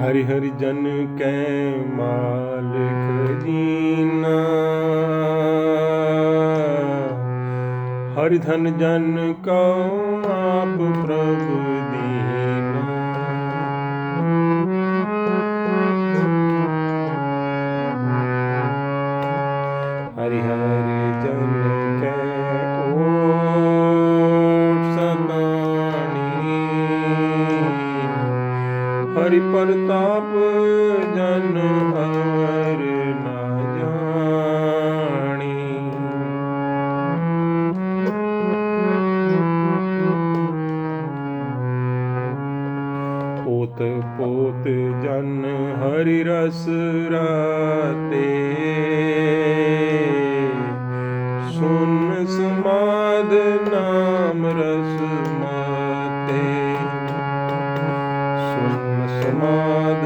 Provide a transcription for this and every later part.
हरि हरि जन कै माल खजीना, हरि धन जन को आप प्रभु दीना। हरि हरि जन कै ओट सतानी, हरि प्रताप जन अवर न जानी। पोत पोत जन हरि रस राते, सुन समाद नाम रस माते। सुन समाद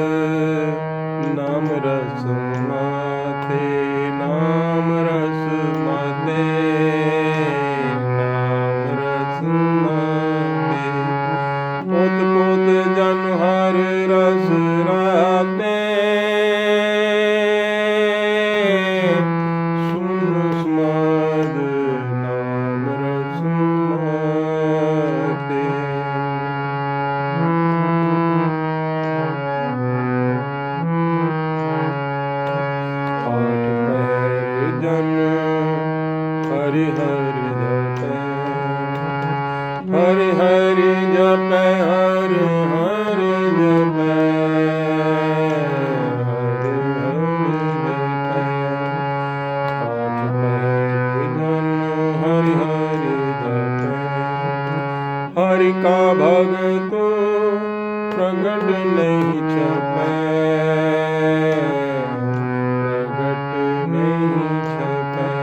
नाम रस माते, नाम रस माते, नाम रस माते। पोत पोत जन हर रस राते, सुन समाद नाम रस माते। आठ पहर जन हरि हरि जपै, हरि हरि जपै, हरि हरि जपै, हरि हरि जपै। आठ पहर जन हरि हरि जपै, हरि का भगत प्रगट नहीं छपै, प्रगट नहीं छपै।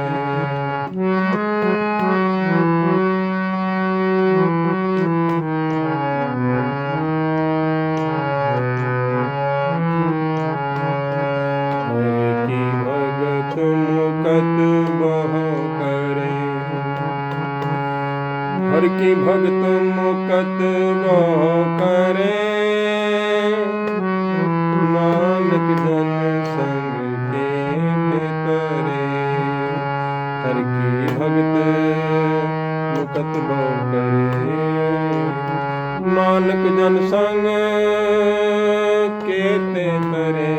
हरि की भगत मुकत बहु करे, हरि की भगत मुकत बहु करे। नानक जन संग के तरे, हरि की भगत मुकत बहु करे। नानक जन संग केते तरे।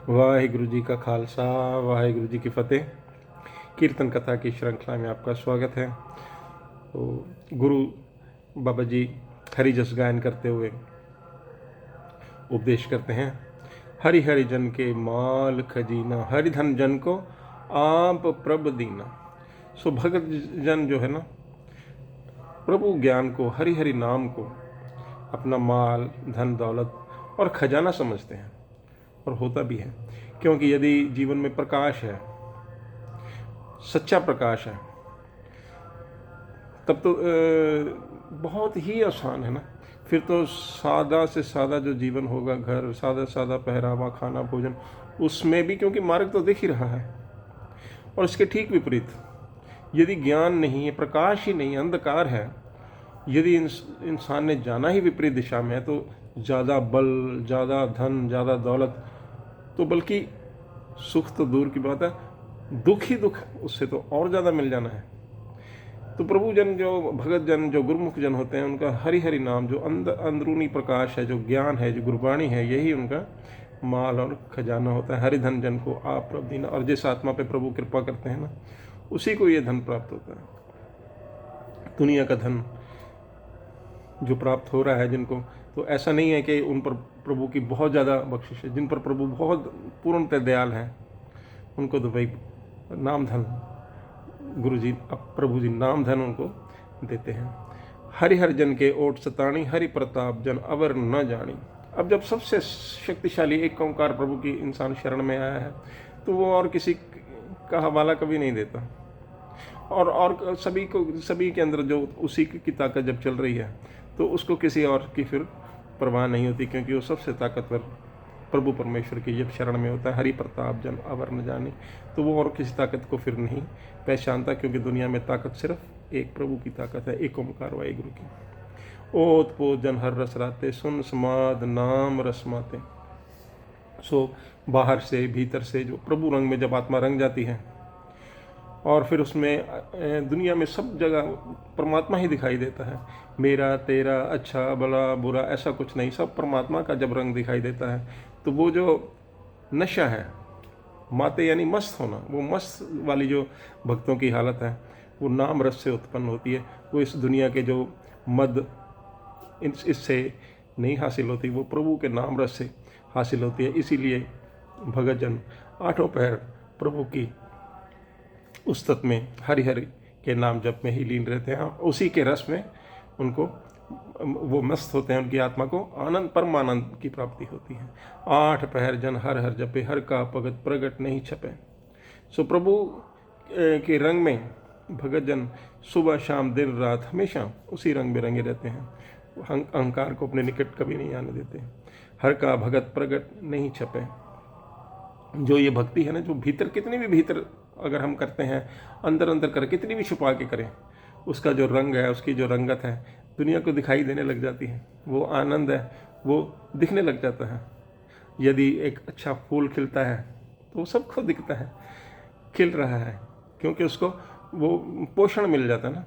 वाहिगुरु जी का खालसा, वाहिगुरु जी की फतेह। कीर्तन कथा की श्रृंखला में आपका स्वागत है। तो गुरु बाबा जी हरि जस गायन करते हुए उपदेश करते हैं, हरि हरि जन के माल खजीना, हरि धन जन को आप प्रभ दीना। सो भगत जन जो है ना, प्रभु ज्ञान को, हरि हरि नाम को अपना माल, धन, दौलत और खजाना समझते हैं, और होता भी है। क्योंकि यदि जीवन में प्रकाश है, सच्चा प्रकाश है, तब तो बहुत ही आसान है ना। फिर तो सादा से सादा जो जीवन होगा, घर, सादा सादा पहरावा, खाना, भोजन, उसमें भी क्योंकि मार्ग तो दिख ही रहा है। और इसके ठीक विपरीत, यदि ज्ञान नहीं है, प्रकाश ही नहीं, अंधकार है, यदि इंसान ने जाना ही विपरीत दिशा में है, तो ज़्यादा बल, ज़्यादा धन, ज़्यादा दौलत, तो बल्कि सुख तो दूर की बात है, दुख ही दुख उससे तो और ज़्यादा मिल जाना है। तो प्रभु जन, जो भगत जन, जो गुरुमुख जन होते हैं, उनका हरि हरि नाम जो अंदरूनी प्रकाश है, जो ज्ञान है, जो गुरबाणी है, यही उनका माल और खजाना होता है। हरि धन जन को आप प्रभु दीना। और जिस आत्मा पे प्रभु कृपा करते हैं ना, उसी को ये धन प्राप्त होता है। दुनिया का धन जो प्राप्त हो रहा है जिनको, तो ऐसा नहीं है कि उन पर प्रभु की बहुत ज़्यादा बख्शिश है। जिन पर प्रभु बहुत पूर्णतः दयाल हैं, उनको तो भाई नाम धन, गुरु जी, अब प्रभु जी नाम धन उनको देते हैं। हरि हर जन के ओट सतानी, हरि प्रताप जन अवर न जानी। अब जब सबसे शक्तिशाली एक ओंकार प्रभु की इंसान शरण में आया है, तो वो और किसी का हवाला कभी नहीं देता। और सभी के अंदर जो उसी की ताकत जब चल रही है, तो उसको किसी और की फिर परवाह नहीं होती, क्योंकि वो सबसे ताकतवर प्रभु परमेश्वर की जब शरण में होता है। हरि प्रताप जन अवर न जाने, तो वो और किसी ताकत को फिर नहीं पहचानता, क्योंकि दुनिया में ताकत सिर्फ एक प्रभु की ताकत है, एक ओंकार वाहिगुरु की। ओत पोत जन हर रस राते, सुन समाद नाम रसमाते। सो बाहर से भीतर से जो प्रभु रंग में जब आत्मा रंग जाती है, और फिर उसमें दुनिया में सब जगह परमात्मा ही दिखाई देता है। मेरा तेरा, अच्छा भला बुरा, ऐसा कुछ नहीं, सब परमात्मा का जब रंग दिखाई देता है, तो वो जो नशा है, माते यानी मस्त होना, वो मस्त वाली जो भक्तों की हालत है, वो नाम रस से उत्पन्न होती है। वो इस दुनिया के जो मद इससे नहीं हासिल होती, वो प्रभु के नाम रस से हासिल होती है। इसीलिए भगत जन आठों पहर प्रभु की उस्तत में, हरि हरि के नाम जप में ही लीन रहते हैं। उसी के रस में उनको वो मस्त होते हैं, उनकी आत्मा को आनंद, परम आनंद की प्राप्ति होती है। आठ पहर जन हर हर जपे, हर का भगत प्रगट नहीं छपे। सो प्रभु के रंग में भगत जन सुबह शाम दिन रात हमेशा उसी रंग में रंगे रहते हैं। अहंकार को अपने निकट कभी नहीं आने देते। हर का भगत प्रगट नहीं छपे। जो ये भक्ति है ना, जो भीतर, कितनी भी भीतर अगर हम करते हैं, अंदर अंदर करें, कितनी भी छुपा के करें, उसका जो रंग है, उसकी जो रंगत है, दुनिया को दिखाई देने लग जाती है। वो आनंद है, वो दिखने लग जाता है। यदि एक अच्छा फूल खिलता है तो वो सबको दिखता है खिल रहा है, क्योंकि उसको वो पोषण मिल जाता है ना।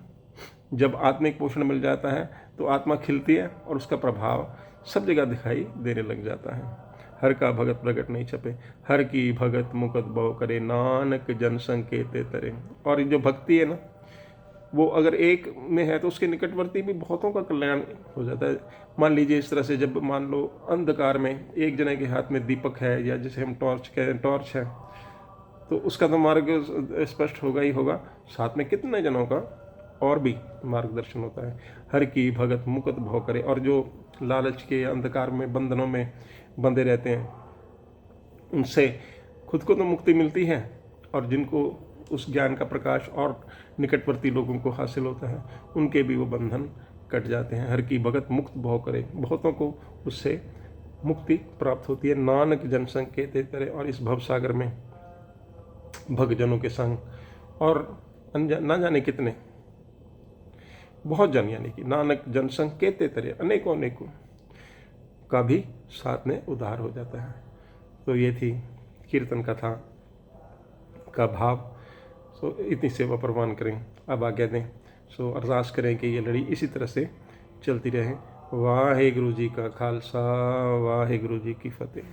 जब आत्मिक पोषण मिल जाता है तो आत्मा खिलती है और उसका प्रभाव सब जगह दिखाई देने लग जाता है। हर का भगत प्रगट नहीं छपे, हर की भगत मुकत बहु करे, नानक जन संकेते तरे। और जो भक्ति है ना, वो अगर एक में है तो उसके निकटवर्ती भी बहुतों का कल्याण हो जाता है। मान लीजिए इस तरह से, जब मान लो अंधकार में एक जने के हाथ में दीपक है, या जिसे हम टॉर्च कहते हैं, टॉर्च है, तो उसका तो मार्ग स्पष्ट होगा ही होगा, साथ में कितने जनों का और भी मार्गदर्शन होता है। हर की भगत मुकत भव करे। और जो लालच के अंधकार में, बंधनों में बंधे रहते हैं, उनसे खुद को तो मुक्ति मिलती है, और जिनको उस ज्ञान का प्रकाश और निकटवर्ती लोगों को हासिल होता है, उनके भी वो बंधन कट जाते हैं। हर की भगत मुक्त भव करे, बहुतों को उससे मुक्ति प्राप्त होती है। नानक जन संकेते तरे। और इस भवसागर में भक्तजनों के संग और ना जाने कितने बहुत जन, यानी कि नानक जन संकेते तरे, अनेकों अनेकों का भी साथ में उद्धार हो जाता है। तो ये थी कीर्तन कथा का भाव। सो इतनी सेवा प्रवान करें, अब आज्ञा दें। सो अरदास करें कि ये लड़ी इसी तरह से चलती रहे। वाहे गुरु जी का खालसा, वाहे गुरु जी की फतेह।